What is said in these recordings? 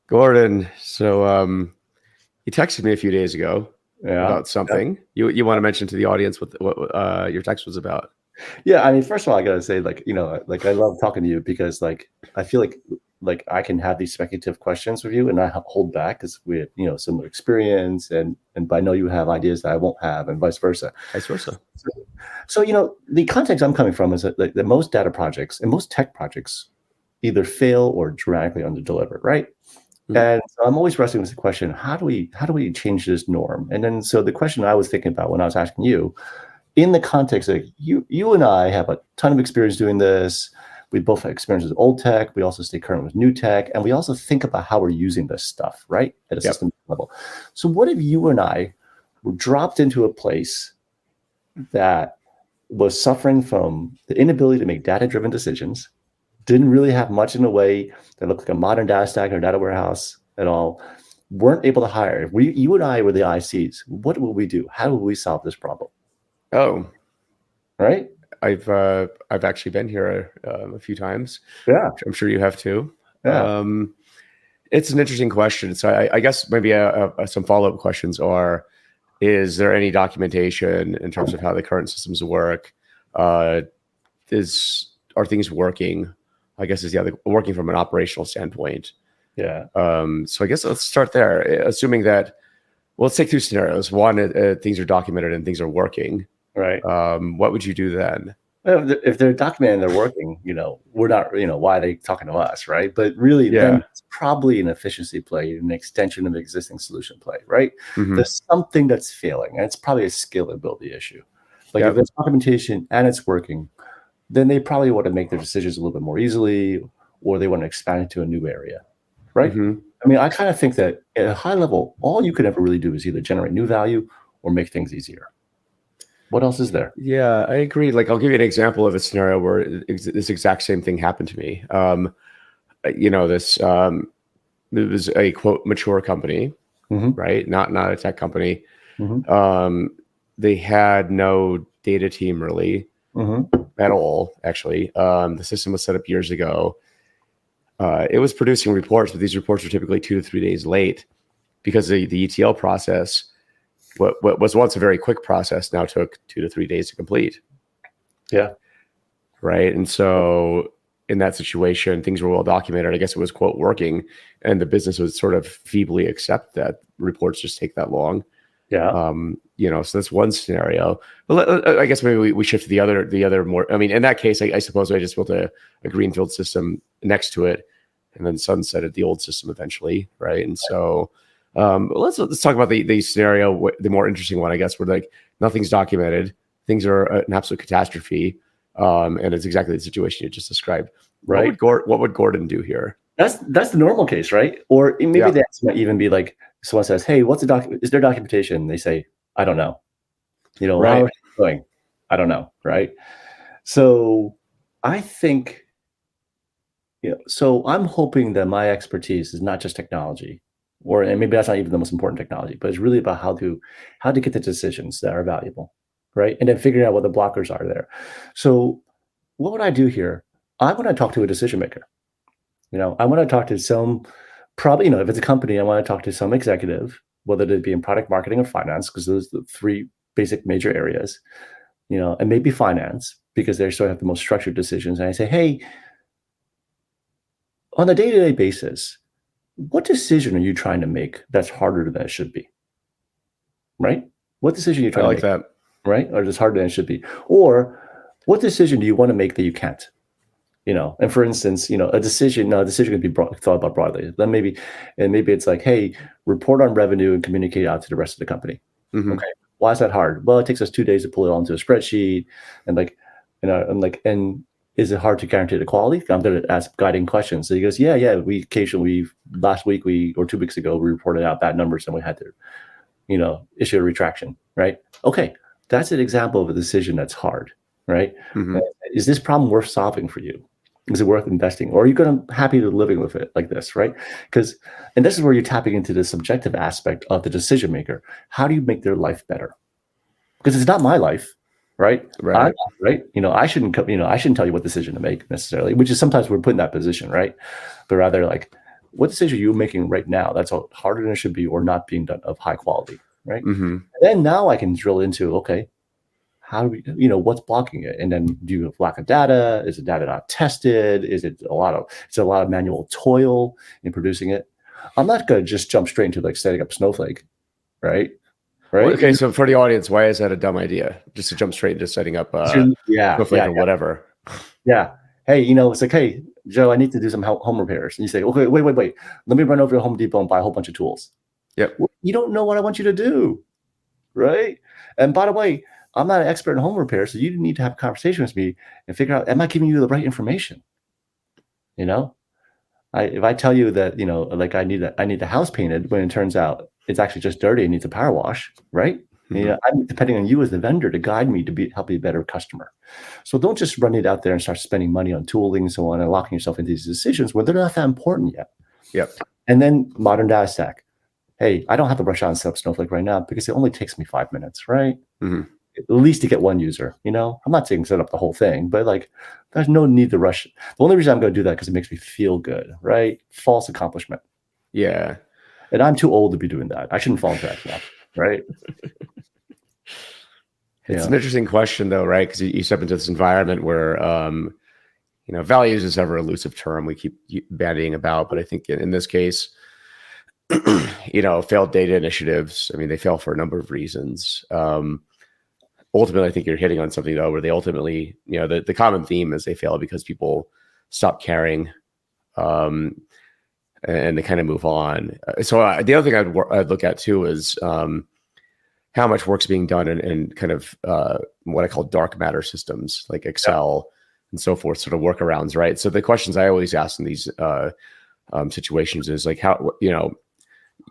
Gordon, so you texted me a few days ago Yeah. about something. You want to mention to the audience what your text was about? Yeah. I mean, first of all, I gotta say, like I love talking to you because I feel like I can have these speculative questions with you and I hold back because we have, similar experience and I know you have ideas that I won't have and vice versa. Vice versa. So, so the context I'm coming from is that most data projects and most tech projects either fail or dramatically underdeliver, right? Mhm. And so I'm always wrestling with the question, how do we change this norm? And then so the question I was thinking about when I was asking you, in the context of you and I have a ton of experience doing this. We both have experience with old tech. We also stay current with new tech. And we also think about how we're using this stuff, right? At a Yep. system level. So what if you and I were dropped into a place that was suffering from the inability to make data-driven decisions, didn't really have much in the way that looked like a modern data stack or data warehouse at all, weren't able to hire. If you and I were the ICs, what would we do? How would we solve this problem? Oh, Right? I've actually been here a few times. Yeah. I'm sure you have too. Yeah. It's an interesting question. So I guess maybe some follow-up questions are: is there any documentation in terms of how the current systems work? Uh, are things working? I guess is the other working from an operational standpoint. Yeah. So I guess let's start there. Assuming that, well, let's take two scenarios. One, things are documented and things are working. Right. What would you do then? Well, if they're documented and they're working, we're not, why are they talking to us, right? But really, then Yeah. it's probably an efficiency play, an extension of the existing solution play, right? Hmm. There's something that's failing, and it's probably a scalability issue. Like if Yep. there's documentation and it's working, then they probably want to make their decisions a little bit more easily, or they want to expand it to a new area, right? Hmm. I mean, I kind of think that at a high level, all you could ever really do is either generate new value or make things easier. What else is there? Yeah, I agree. Like, I'll give you an example of a scenario where this exact same thing happened to me. This it was a quote mature company, Mm-hmm. right? Not a tech company. Mm-hmm. They had no data team really Mm-hmm. at all. Actually, the system was set up years ago. It was producing reports, but these reports were typically 2 to 3 days late because the ETL process, what was once a very quick process, now took 2 to 3 days to complete. Yeah. Right. And so in that situation, things were well documented. I guess it was quote working, and the business would sort of feebly accept that reports just take that long. Yeah. So that's one scenario. But I guess maybe we shift to the other more. I mean, in that case, I suppose I just built a greenfield system next to it, and then sunsetted the old system eventually, right? And so let's talk about the scenario, the more interesting one, I guess, where like nothing's documented, things are an absolute catastrophe, and it's exactly the situation you just described. Right. What would Gordon do here? That's the normal case, right? Or maybe Yeah. the answer might even be like someone says, "Hey, what's the doc? Is there documentation?" And they say, "I don't know." How Right. are you doing? I don't know, right? So I think, so I'm hoping that my expertise is not just technology, and maybe that's not even the most important technology, but it's really about how to get the decisions that are valuable, right? And then figuring out what the blockers are there. So what would I do here? I want to talk to a decision maker. I want to talk to some, probably, if it's a company, I want to talk to some executive, whether it be in product marketing or finance, because those are the three basic major areas, and maybe finance, because they sort of have the most structured decisions. And I say, hey, on a day-to-day basis, what decision are you trying to make that's harder than it should be? Right? What decision are you I trying to like make, that. right? Or that's harder than it should be? Or what decision do you want to make that you can't? And for instance, a decision can be thought about broadly. Then maybe it's like, hey, report on revenue and communicate out to the rest of the company. Hmm. Okay. Why is that hard? Well, it takes us 2 days to pull it onto a spreadsheet. And like, I'm like, and is it hard to guarantee the quality? I'm going to ask guiding questions. So he goes, yeah. We occasionally, last week, or 2 weeks ago, we reported out bad numbers and we had to, issue a retraction, right? Okay. That's an example of a decision that's hard, right? Hmm. Is this problem worth solving for you? Is it worth investing, or are you going to happy to living with it like this, right? And this is where you're tapping into the subjective aspect of the decision maker. How do you make their life better? Because it's not my life, right? Right. Right. I shouldn't tell you what decision to make necessarily, which is sometimes we're put in that position, right? But rather, like, what decision are you making right now that's harder than it should be or not being done of high quality, right? Mm-hmm. And then now I can drill into, okay, how do we, what's blocking it? And then do you have lack of data? Is the data not tested? Is it a lot of manual toil in producing it? I'm not going to just jump straight into like setting up Snowflake, right? Well, okay, so for the audience, why is that a dumb idea? Just to jump straight into setting up Snowflake or whatever. Yeah. Hey, it's like, hey, Joe, I need to do some home repairs. And you say, okay, wait. Let me run over to Home Depot and buy a whole bunch of tools. Yep. Well, you don't know what I want you to do, right? And by the way, I'm not an expert in home repair, so you need to have a conversation with me and figure out, am I giving you the right information? If I tell you that, like I need the house painted when it turns out it's actually just dirty and needs a power wash, right? Mm-hmm. I'm depending on you as the vendor to guide me to help be a better customer. So don't just run it out there and start spending money on tooling and so on and locking yourself into these decisions when they're not that important yet. Yep. And then modern data stack. Hey, I don't have to rush out and set up Snowflake right now because it only takes me 5 minutes, right? Mm-hmm. At least to get one user, I'm not saying set up the whole thing, but like there's no need to rush. The only reason I'm going to do that because it makes me feel good, right? False accomplishment. Yeah. And I'm too old to be doing that. I shouldn't fall into that trap, right? It's an interesting question though, right? Because you step into this environment where, values is ever elusive term we keep bandying about, but I think in this case, failed data initiatives, I mean, they fail for a number of reasons. Ultimately, I think you're hitting on something though, where they ultimately, the common theme is they fail because people stop caring, and they kind of move on. So the other thing I'd look at too is how much work's being done in kind of what I call dark matter systems like Excel and so forth, sort of workarounds, right? So the questions I always ask in these situations is like, how,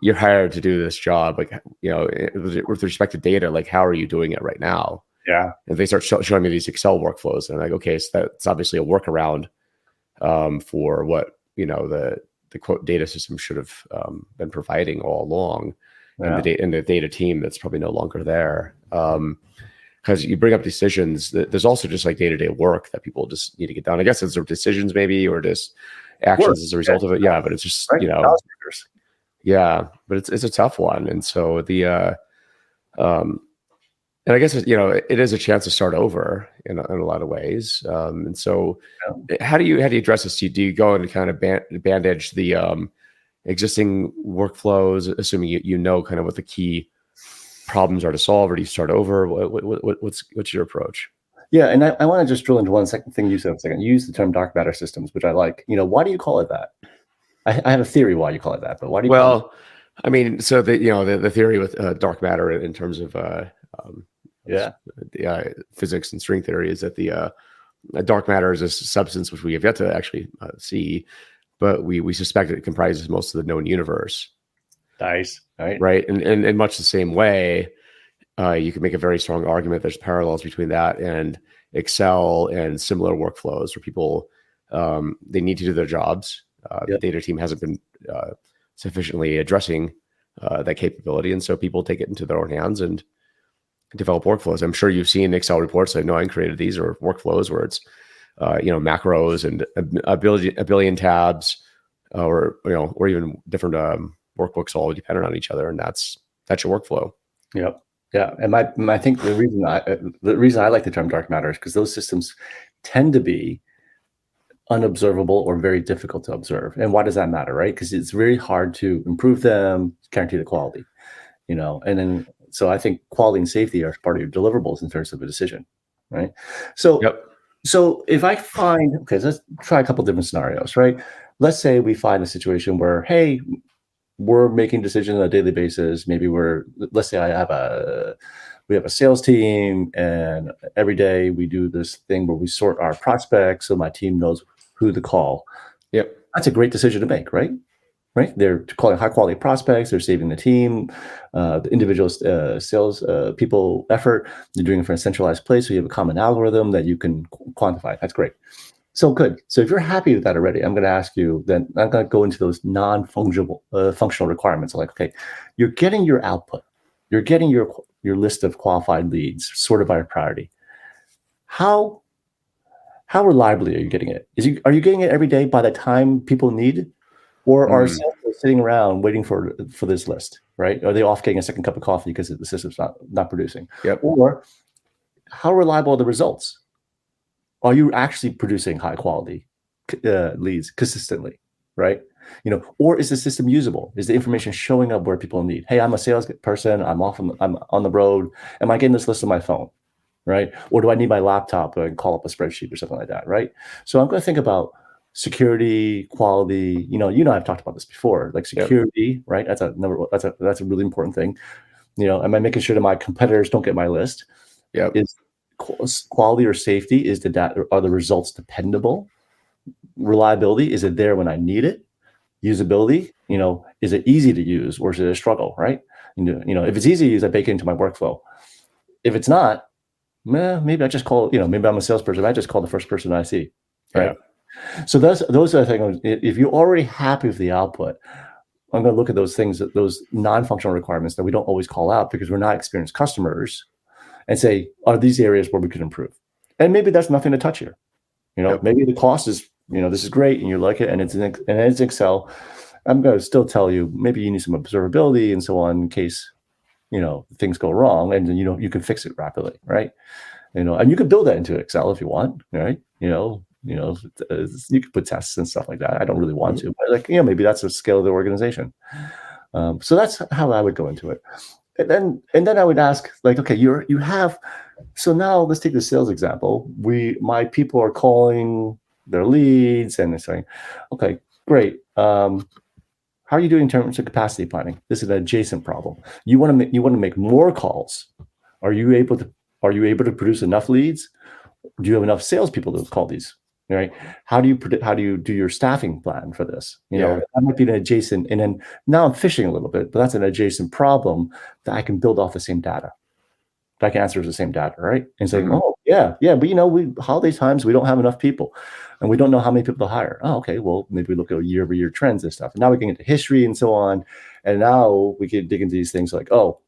you're hired to do this job, like, with respect to data, like, how are you doing it right now? Yeah. And they start showing me these Excel workflows, and I'm like, okay, so that's obviously a workaround for what, the quote data system should have been providing all along. Yeah. And the data team that's probably no longer there. Because you bring up decisions, there's also just like day-to-day work that people just need to get done. I guess it's their decisions maybe, or just actions as a result of it. Yeah, but it's just, yeah, but it's a tough one. And so and I guess, it is a chance to start over in a lot of ways. And so how do you address this? Do you go and kind of bandage the existing workflows, assuming you know kind of what the key problems are to solve, or do you start over? What's your approach? Yeah, and I want to just drill into one second thing you said a second. You used the term dark matter systems, which I like. Why do you call it that? I have a theory why you call it that, but why do you call it? I mean, so the theory with dark matter in terms of physics and string theory is that the dark matter is a substance which we have yet to actually see, but we suspect it comprises most of the known universe. Nice, right? And in much the same way, you can make a very strong argument there's parallels between that and Excel and similar workflows where people they need to do their jobs. The data team hasn't been sufficiently addressing that capability, and so people take it into their own hands and develop workflows. I'm sure you've seen Excel reports. I know I created these, or workflows where it's macros and a billion tabs, or even different workbooks all dependent on each other, and that's your workflow. Yep. Yeah, and I think the reason I like the term dark matter is because those systems tend to be unobservable or very difficult to observe. And why does that matter, right? Because it's very hard to improve them, guarantee the quality, and then so I think quality and safety are part of your deliverables in terms of a decision, right? So, So if I find, okay, let's try a couple different scenarios, right? Let's say we find a situation where, hey, we're making decisions on a daily basis. Maybe let's say we have a sales team, and every day we do this thing where we sort our prospects so my team knows who to call. Yep. That's a great decision to make, right? Right? They're calling high quality prospects. They're saving the team, the individual sales people effort. They're doing it from a centralized place. So you have a common algorithm that you can quantify. That's great. So good. So if you're happy with that already, I'm going to ask you, then I'm going to go into those non-fungible functional requirements. Like, okay, you're getting your output. You're getting your list of qualified leads sorted by priority. How reliably are you getting it? Are you getting it every day by the time people need? Or are Mm, salespeople sitting around waiting for this list, right? Are they off getting a second cup of coffee because the system's not producing? yep. Or how reliable are the results? Are you actually producing high quality leads consistently, right? Or is the system usable? Is the information showing up where people need? Hey, I'm a sales person. I'm on the road. Am I getting this list on my phone, right? Or do I need my laptop and call up a spreadsheet or something like that, right? So I'm going to think about security, quality. I've talked about this before, like Yep. security, right? That's a really important thing. Am I making sure that my competitors don't get my list? Yep. Is quality or safety, is the data, are the results dependable? Reliability, is it there when I need it? Usability, is it easy to use or is it a struggle, right? If it's easy to use, I bake it into my workflow. If it's not, maybe I just call, maybe I'm a salesperson, I just call the first person I see, right? Yeah. So those are the things. If you're already happy with the output, I'm going to look at those things, those non-functional requirements that we don't always call out because we're not experienced customers, and say, are these areas where we could improve? And maybe that's nothing to touch here. Yep. Maybe the cost is, this is great and you like it and it's Excel. I'm going to still tell you, maybe you need some observability and so on in case, things go wrong, and then, you can fix it rapidly, right? And you could build that into Excel if you want, right? You could put tests and stuff like that. I don't really want to, but maybe that's the scale of the organization. So that's how I would go into it. And then I would ask, like, okay, so now let's take the sales example. My people are calling their leads and they're saying, okay, great. How are you doing in terms of capacity planning? This is an adjacent problem. You want to make more calls. Are you able to produce enough leads? Do you have enough salespeople to call these? Right? How do you do your staffing plan for this? Yeah. That might be an adjacent. And then now I'm fishing a little bit, but that's an adjacent problem that I can build off the same data. That can answer the same data, right? And saying, Mhm. oh yeah, but we holiday times we don't have enough people, and we don't know how many people to hire. Oh, okay, well maybe we look at year-over-year trends and stuff. And now we can get into history and so on, and now we can dig into these things like, oh,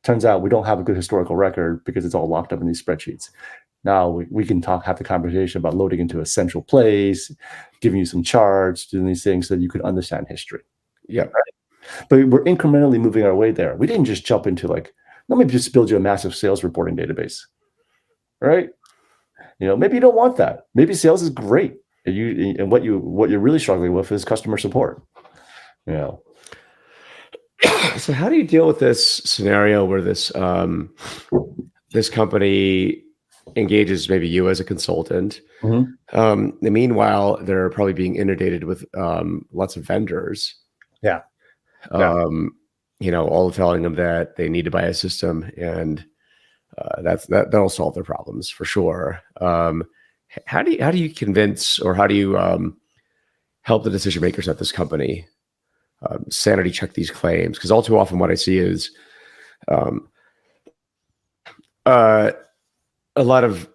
turns out we don't have a good historical record because it's all locked up in these spreadsheets. Now we can have the conversation about loading into a central place, giving you some charts, doing these things so that you can understand history. Yep. But we're incrementally moving our way there. We didn't just jump into like, let me just build you a massive sales reporting database, right? Maybe you don't want that. Maybe sales is great, and what you're really struggling with is customer support. So how do you deal with this scenario where this company engages maybe you as a consultant? Meanwhile, they're probably being inundated with lots of vendors. Yeah. All telling them that they need to buy a system, and that'll solve their problems for sure. How do you convince, or how do you help the decision makers at this company sanity check these claims? Because all too often, what I see is a lot of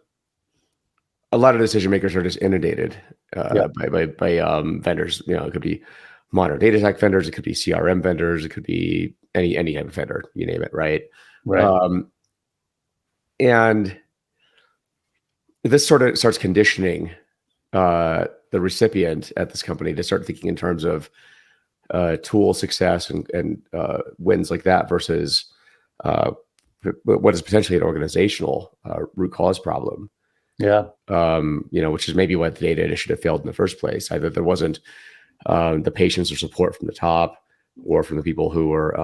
decision makers are just inundated by vendors. It could be modern data tech vendors, it could be CRM vendors, it could be any type of vendor, you name it, right? And this sort of starts conditioning the recipient at this company to start thinking in terms of tool success and wins like that versus what is potentially an organizational root cause problem. Which is maybe why the data initiative failed in the first place. Either there wasn't the patience or support from the top, or from the people who were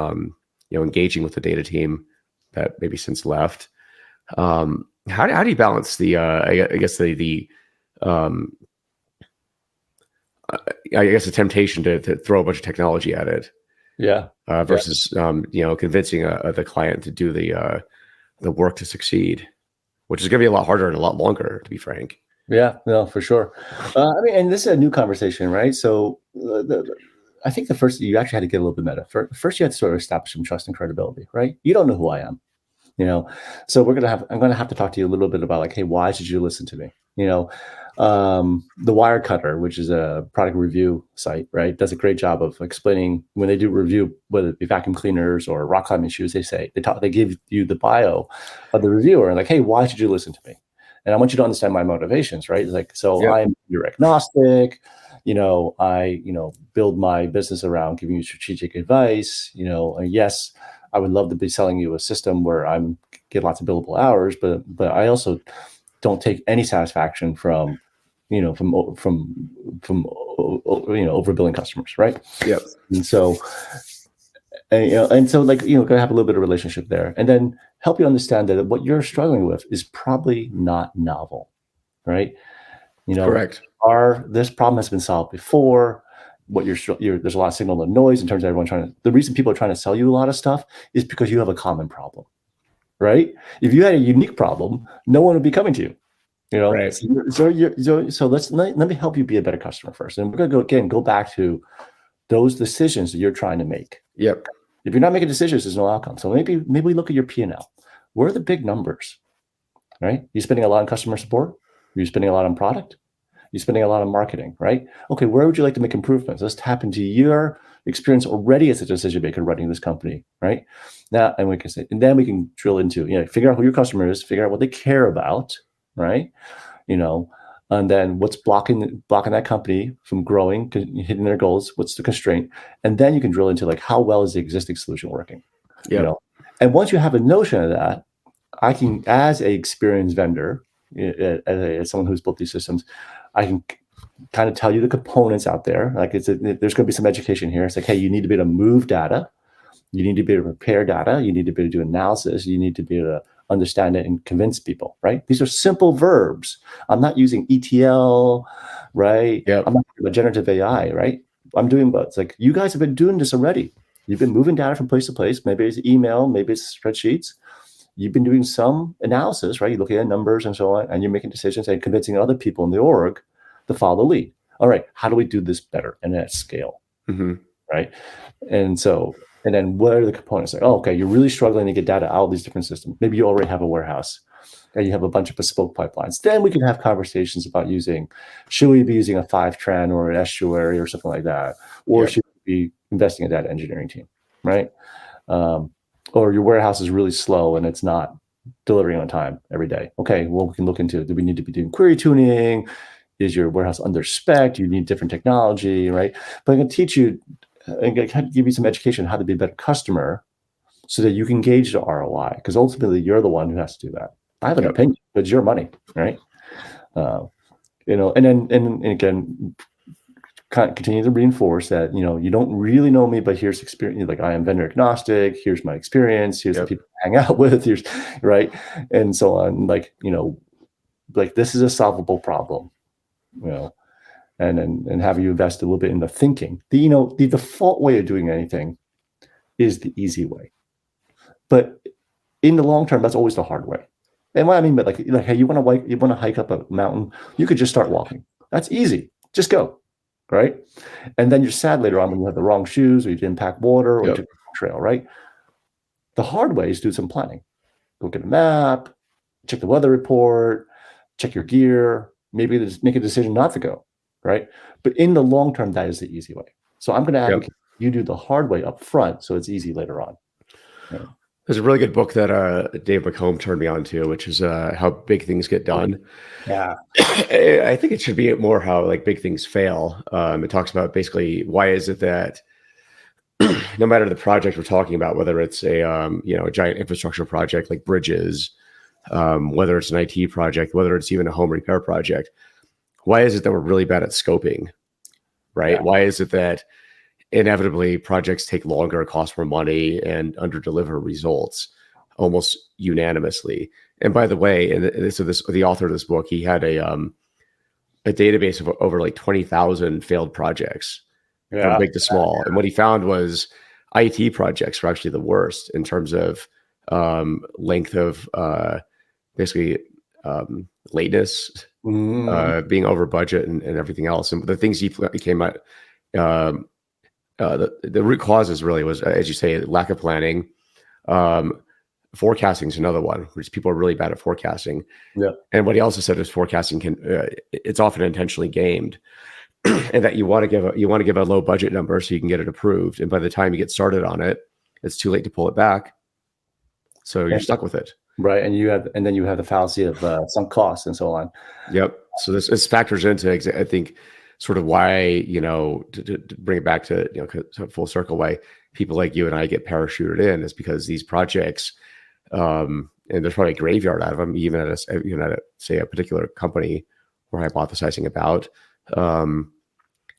engaging with the data team that maybe since left. How do you balance the the temptation to throw a bunch of technology at it, versus convincing the client to do the work to succeed, which is going to be a lot harder and a lot longer, to be frank. Yeah, no, for sure. And this is a new conversation, right? So I think the first, you actually had to get a little bit meta. First, you had to sort of establish some trust and credibility, right? You don't know who I am, so I'm going to have to talk to you a little bit about like, hey, why should you listen to me? The Wirecutter, which is a product review site, right, does a great job of explaining when they do review, whether it be vacuum cleaners or rock climbing shoes. They give you the bio of the reviewer and like, hey, why should you listen to me? And I want you to understand my motivations, right? Like, so I'm you're agnostic. I build my business around giving you strategic advice. Yes, I would love to be selling you a system where I'm get lots of billable hours, but I also don't take any satisfaction from overbilling customers, right? Yep. And so gonna have a little bit of relationship there, and then help you understand that what you're struggling with is probably not novel, right? Correct. This problem has been solved before. There's a lot of signal and noise in terms of everyone the reason people are trying to sell you a lot of stuff is because you have a common problem, right? If you had a unique problem, no one would be coming to you. Right. So let me help you be a better customer first. And we're going to go back to those decisions that you're trying to make. Yep. If you're not making decisions, there's no outcome. So maybe we look at your P&L. Where are the big numbers, right? You spending a lot on customer support? Are you spending a lot on product? You're spending a lot on marketing, right? Okay, where would you like to make improvements? Let's tap into your experience already as a decision maker running this company, right? Now, and then we can drill into, figure out who your customer is, figure out what they care about, right? And then what's blocking that company from growing, hitting their goals? What's the constraint? And then you can drill into how well is the existing solution working? Yep. And once you have a notion of that, I can, as a experienced vendor, as someone who's built these systems, I can kind of tell you the components out there. There's going to be some education here. It's hey, you need to be able to move data. You need to be able to prepare data. You need to be able to do analysis. You need to be able to understand it and convince people, right? These are simple verbs. I'm not using ETL, right? Yep. I'm not doing about generative AI, right? I'm doing what? It's you guys have been doing this already. You've been moving data from place to place. Maybe it's email, maybe it's spreadsheets. You've been doing some analysis, right? You're looking at numbers and so on, and you're making decisions and convincing other people in the org to follow the lead. All right, how do we do this better and at scale, right? And then what are the components? Okay, you're really struggling to get data out of these different systems. Maybe you already have a warehouse and you have a bunch of bespoke pipelines. Then we can have conversations about should we be using a 5-tran or an estuary or something like that? Or should we be investing in a data engineering team, right? Or your warehouse is really slow and it's not delivering on time every day. Okay, well, we can look into, do we need to be doing query tuning? Is your warehouse under spec? Do you need different technology, right? But I can teach you and give you some education on how to be a better customer so that you can gauge the ROI, because ultimately you're the one who has to do that. I have an opinion, but it's your money, right? And again, continue to reinforce that, you don't really know me, but here's experience. I am vendor agnostic. Here's my experience. Here's the people I hang out with. Here's right. And so on, this is a solvable problem, and have you invest a little bit in the thinking. The default way of doing anything is the easy way, but in the long term, that's always the hard way. And what I mean, but hey, you want to hike up a mountain, you could just start walking. That's easy. Just go. Right. And then you're sad later on when you have the wrong shoes or you didn't pack water or you took a trail, right? The hard way is do some planning. Go get a map, check the weather report, check your gear, maybe just make a decision not to go, right? But in the long term, that is the easy way. So I'm going to advocate you do the hard way up front so it's easy later on. Right? There's a really good book that Dave McComb turned me on to, which is How Big Things Get Done. Yeah. I think it should be more how big things fail. It talks about basically why is it that no matter the project we're talking about, whether it's a giant infrastructure project like bridges, whether it's an IT project, whether it's even a home repair project, why is it that we're really bad at scoping, right? Yeah. Why is it that inevitably projects take longer, cost more money, and underdeliver results almost unanimously? And by the way, the author of this book, he had a database of over 20,000 failed projects from big to small. And what he found was IT projects were actually the worst in terms of length of basically lateness, being over budget and everything else. And the things he came at, the root causes really was, as you say, lack of planning. Forecasting is another one, which people are really bad at forecasting. Yeah. And what he also said is forecasting it's often intentionally gamed, and that you want to give a low budget number so you can get it approved. And by the time you get started on it, it's too late to pull it back. So you're stuck with it. Right. And then you have the fallacy of sunk costs and so on. Yep. So this factors into, I think, sort of why, to bring it back to, full circle, why people like you and I get parachuted in is because these projects, and there's probably a graveyard out of them, even at say a particular company we're hypothesizing about.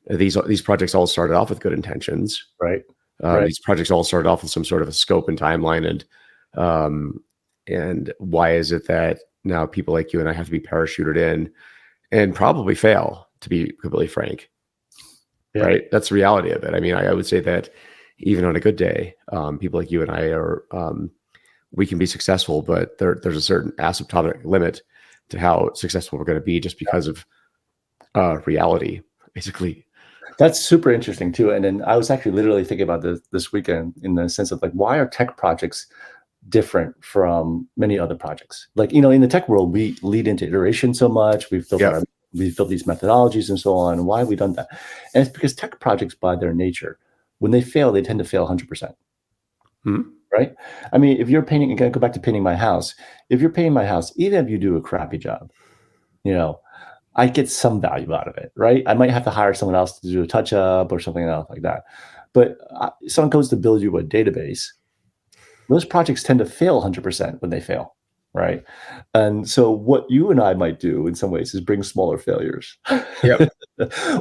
These projects all started off with good intentions. Right. These projects all started off with some sort of a scope and timeline, and why is it that now people like you and I have to be parachuted in and probably fail, to be completely frank? Yeah. Right? That's the reality of it. I mean, I would say that even on a good day, people like you and I are, we can be successful, but there's a certain asymptotic limit to how successful we're going to be just because of reality, basically. That's super interesting too. And then I was actually literally thinking about this weekend in the sense of like, why are tech projects different from many other projects? Like, in the tech world, we lead into iteration so much. We've built these methodologies and so on. Why have we done that? And it's because tech projects, by their nature, when they fail, they tend to fail 100%. Right? I mean, if you're painting, again, go back to painting my house. If you're painting my house, even if you do a crappy job, I get some value out of it, right? I might have to hire someone else to do a touch up or something else like that. But someone goes to build you a database. Those projects tend to fail 100% when they fail, right? And so what you and I might do in some ways is bring smaller failures. Yep.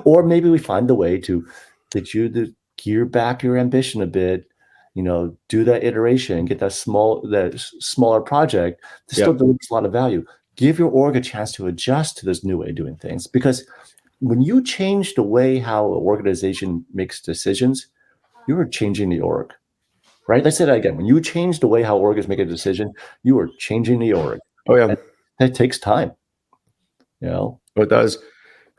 Or maybe we find the way to get you to gear back your ambition a bit, do that iteration, get that smaller project that still delivers a lot of value. Give your org a chance to adjust to this new way of doing things. Because when you change the way how an organization makes decisions, you are changing the org, right? Let's say that again. When you change the way how org is making a decision, you are changing the org. Oh yeah. And that takes time. It does.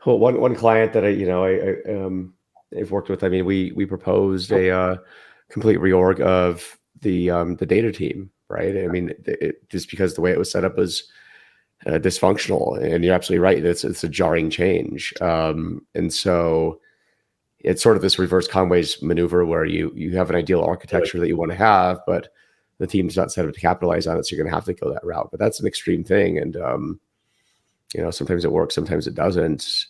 Well, one client that I've worked with, I mean, we proposed a complete reorg of the data team, right? I mean, just because the way it was set up was dysfunctional, and you're absolutely right. It's a jarring change, and so it's sort of this reverse Conway's maneuver where you have an ideal architecture that you want to have, but the team's not set up to capitalize on it, so you're going to have to go that route. But that's an extreme thing, and sometimes it works, sometimes it doesn't.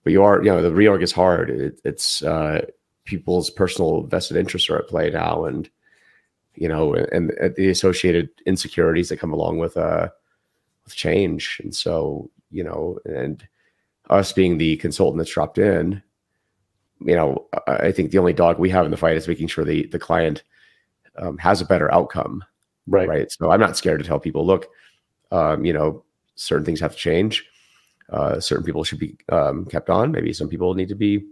But the reorg is hard. It's people's personal vested interests are at play now, and and the associated insecurities that come along with change. And so, and us being the consultant that's dropped in, I think the only dog we have in the fight is making sure the client has a better outcome. Right. So I'm not scared to tell people, look, certain things have to change. Certain people should be kept on. Maybe some people need to be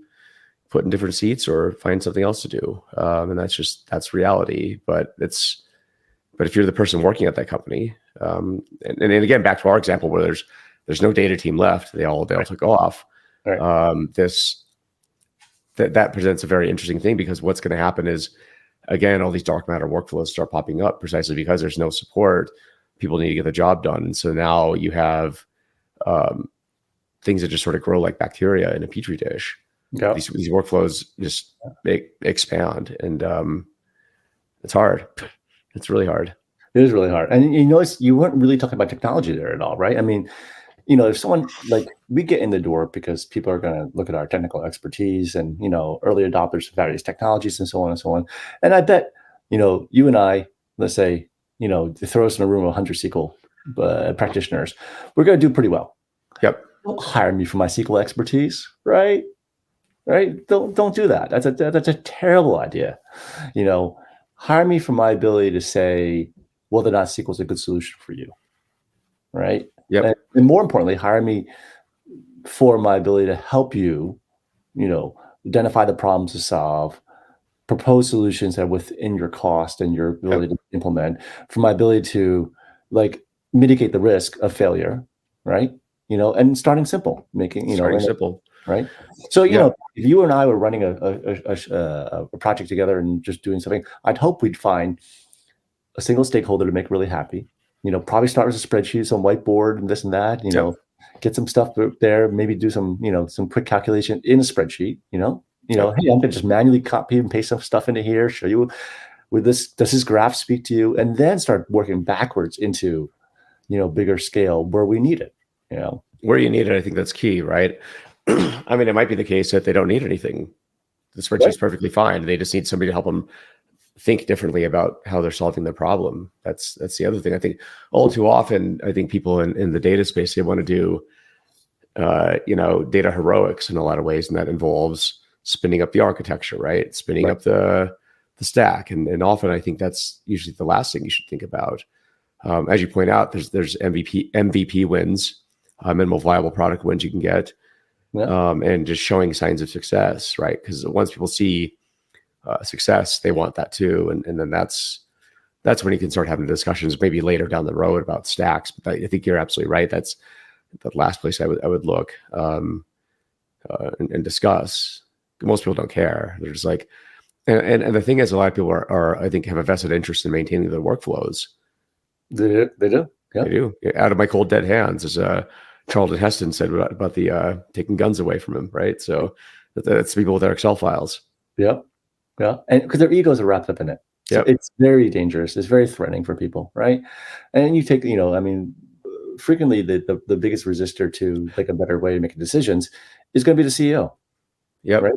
put in different seats or find something else to do. And that's reality. But if you're the person working at that company, and again, back to our example where there's no data team left, they all took off. Right. That presents a very interesting thing, because what's going to happen is, again, all these dark matter workflows start popping up precisely because there's no support. People need to get the job done, and so now you have things that just sort of grow like bacteria in a petri dish. Yep. These workflows just expand, and it's hard. It's really hard. It is really hard. And you weren't really talking about technology there at all, right? I mean, if someone, like, we get in the door because people are going to look at our technical expertise and, early adopters of various technologies and so on and so on. And I bet, you and I, let's say, throw us in a room of 100 SQL practitioners, we're going to do pretty well. Yep. Don't hire me for my SQL expertise, right? Right? Don't do that. That's a terrible idea. Hire me for my ability to say whether or not SQL is a good solution for you, right? Yep. And more importantly, hire me for my ability to help you, identify the problems to solve, propose solutions that are within your cost and your ability to implement, for my ability to, like, mitigate the risk of failure, right? And starting simple, starting simple, right? So, if you and I were running a project together and just doing something, I'd hope we'd find a single stakeholder to make really happy. Probably start with a spreadsheet, some whiteboard and this and that, get some stuff there, maybe do some, some quick calculation in a spreadsheet, hey, I'm going to just manually copy and paste some stuff into here, show you with this, does this graph speak to you? And then start working backwards into, bigger scale where we need it, Where you need it, I think that's key, right? I mean, it might be the case that they don't need anything. The spreadsheet's perfectly fine. They just need somebody to help them think differently about how they're solving the problem. That's the other thing. I think all too often, I think people in the data space, they want to do, data heroics in a lot of ways, and that involves spinning up the architecture, right? Spinning up the stack, and often I think that's usually the last thing you should think about. As you point out, there's MVP wins, minimal viable product wins you can get, and just showing signs of success, right? Because once people see success, they want that too, and then that's when you can start having discussions maybe later down the road about stacks. But I think you're absolutely right. That's the last place I would look and discuss. Most people don't care. They're just like, and the thing is, a lot of people are I think have a vested interest in maintaining their workflows. They do. Yeah. They do. Out of my cold dead hands, as Charlton Heston said about the taking guns away from him, right? So that's people with their Excel files. Yep. Yeah. And because their egos are wrapped up in it. So it's very dangerous. It's very threatening for people, right? And you take, I mean, frequently the biggest resistor to like a better way of making decisions is going to be the CEO. Yeah. Right.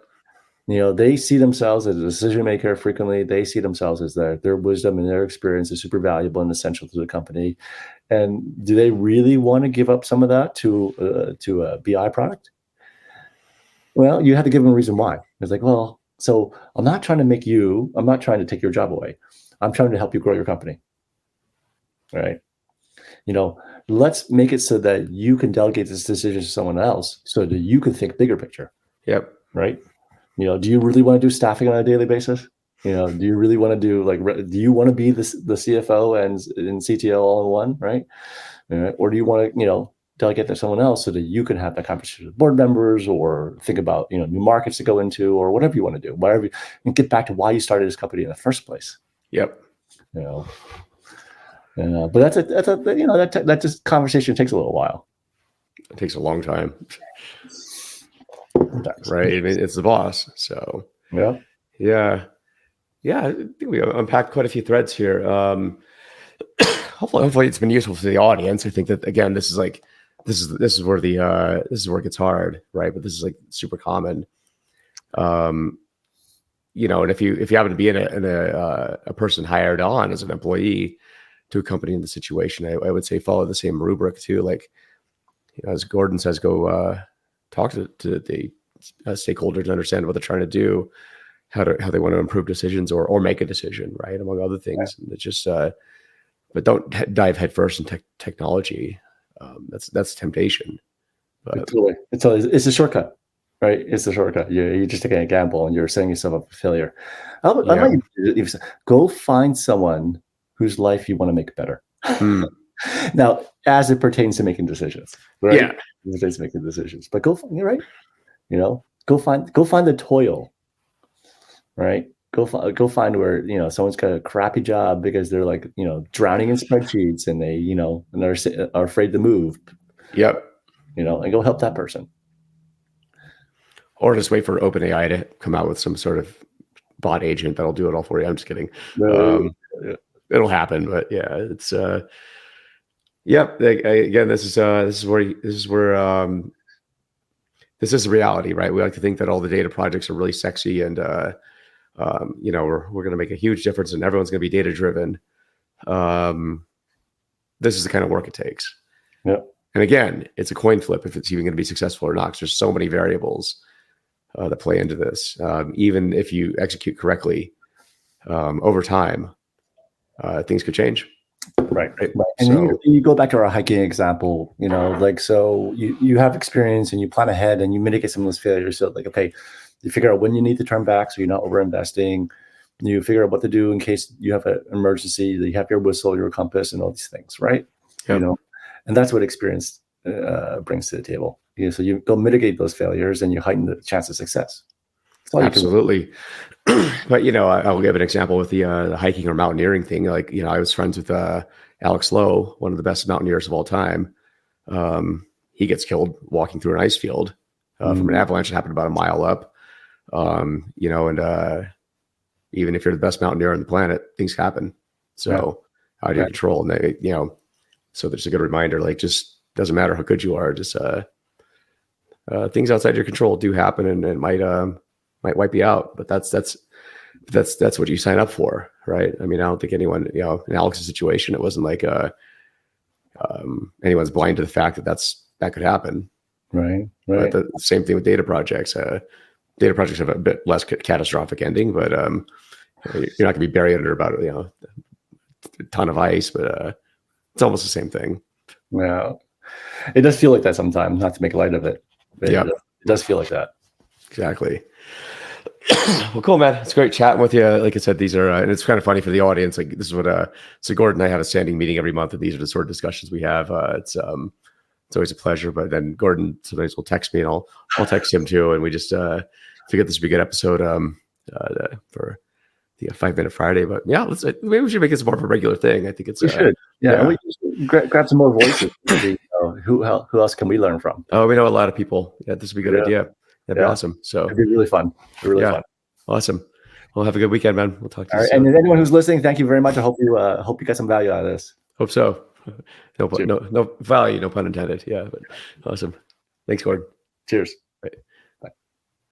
They see themselves as a decision maker. Frequently, they see themselves as their wisdom and their experience is super valuable and essential to the company. And do they really want to give up some of that to a BI product? Well, you have to give them a reason why. It's like, well, so I'm not trying to take your job away. I'm trying to help you grow your company. Right. Let's make it so that you can delegate this decision to someone else so that you can think bigger picture. Yep. Right. Do you really want to do staffing on a daily basis? Do you really want to do do you want to be the CFO and CTO all in one, right? Or do you want to, delegate to someone else so that you can have that conversation with board members or think about, new markets to go into or whatever you want to do, and get back to why you started this company in the first place. Yep. But that just conversation takes a little while. It takes a long time. Right. I mean, it's the boss. So yeah. I think we unpacked quite a few threads here. Hopefully it's been useful for the audience. I think that again, this is where it gets hard, right? But this is like super common. And if you happen to be in a person hired on as an employee to a company in the situation, I would say follow the same rubric too. Like, as Gordon says, go talk to the stakeholders and understand what they're trying to do, how they want to improve decisions or make a decision, right? Among other things. And it's just, but don't dive headfirst in technology. That's temptation. But totally. It's a shortcut, right? It's a shortcut. You're just taking a gamble and you're setting yourself up for failure. Go find someone whose life you want to make better. Now, as it pertains to making decisions, right? Yeah, it pertains to making decisions. But you're right. Go find the toil, right? Go find where someone's got a crappy job because they're like drowning in spreadsheets and they and are afraid to move. Yep. And go help that person. Or just wait for OpenAI to come out with some sort of bot agent that'll do it all for you. I'm just kidding. It'll happen, but yeah, it's yep. Again, this is reality, right? We like to think that all the data projects are really sexy and we're going to make a huge difference and everyone's going to be data driven. This is the kind of work it takes. Yeah. And again, it's a coin flip if it's even going to be successful or not, because there's so many variables that play into this. Even if you execute correctly over time, things could change. Right. And so, you go back to our hiking example, so you have experience and you plan ahead and you mitigate some of those failures. So okay, you figure out when you need to turn back so you're not over investing. You figure out what to do in case you have an emergency. You have your whistle, your compass, and all these things, right? Yep. And that's what experience brings to the table. So you go mitigate those failures and you heighten the chance of success. Absolutely. But I'll give an example with the hiking or mountaineering thing. I was friends with Alex Lowe, one of the best mountaineers of all time. He gets killed walking through an ice field from an avalanche that happened about a mile up. And even if you're the best mountaineer on the planet, things happen. So out of your control, and so there's a good reminder. Just doesn't matter how good you are. Just things outside your control do happen, and it might wipe you out. But that's what you sign up for, right? I mean, I don't think anyone, in Alex's situation, it wasn't like anyone's blind to the fact that could happen. Right. But the same thing with data projects. Data projects have a bit less catastrophic ending, but you're not going to be buried under about a ton of ice. But it's almost the same thing. Yeah, it does feel like that sometimes. Not to make light of it, but Yeah, it does feel like that. Exactly. Well, cool, man. It's great chatting with you. Like I said, these are, and it's kind of funny for the audience. Like, this is what, so Gordon and I have a standing meeting every month, and these are the sort of discussions we have. It's always a pleasure. But then Gordon sometimes will text me, and I'll text him too. And we just figured this would be a good episode for the 5-Minute Friday. But yeah, maybe we should make this more of a regular thing. I think we should. Yeah. And we should grab some more voices. Who else can we learn from? Oh, we know a lot of people. Yeah, this would be a good idea. That'd be awesome. So it'd be really fun. Fun. Awesome. Well, have a good weekend, man. We'll talk to you soon. And anyone who's listening, thank you very much. I hope you got some value out of this. Hope so. No value, no pun intended. Yeah, but awesome. Thanks, Gordon. Cheers.